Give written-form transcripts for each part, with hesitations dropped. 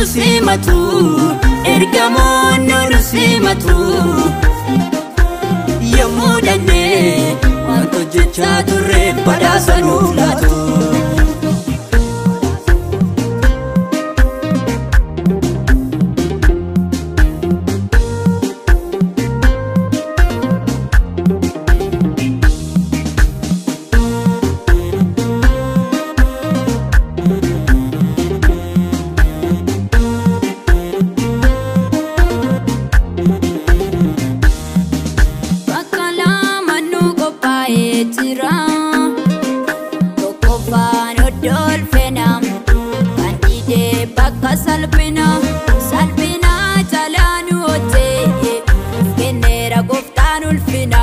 nusimatu ergamoonni nusimatu yommuu dannee wanta hojjechaa turre badhaasa nuuf laatu. Salpina, salpina, jalanu ote, kenera goftan ulfina,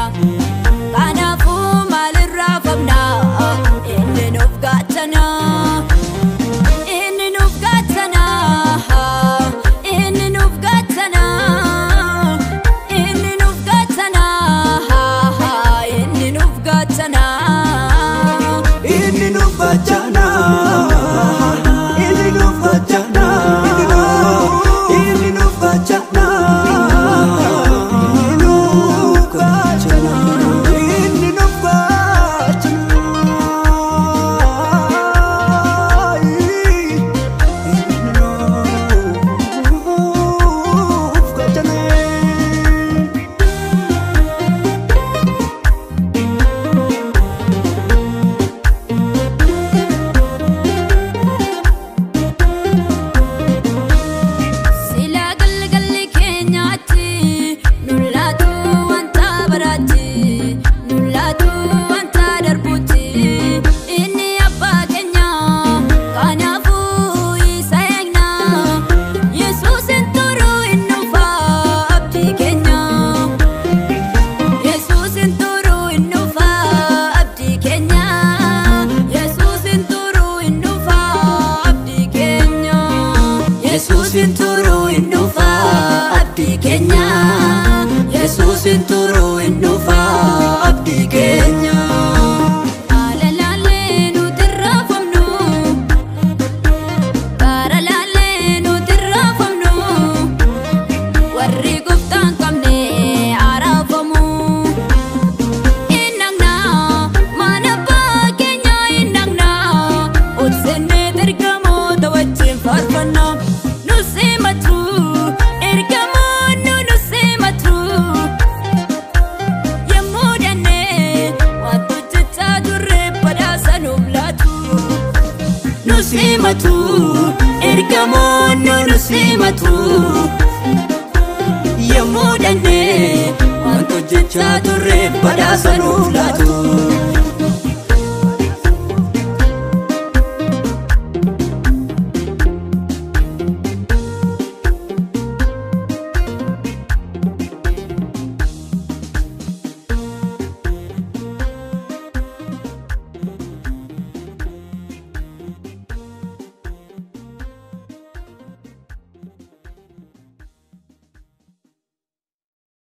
kana fu malirra famna, inni nuf gatana, inni nuf gatana, inni nuf gatana, inni nuf gatana, inni nuf gatana, inni nuf gatana. Yesusin turu indufa abdi kenya, Yesusin turu indufa abdi kenya. Alalale nu tirrafamnu, baralale nu tirrafamnu, warri guftan kamne arafamu. Innangna mana ba kenya innangna, utsenne tergamo tawajjin farfanna. Nusimatu ergamoonni nusimatu yommuu dannee wanta hojjechaa turre badhaasa nuuf laatu. Nusimatu ergamoonni nusimatu yommuu dannee wanta hojjechaa turre badhaasa nuuf laatu.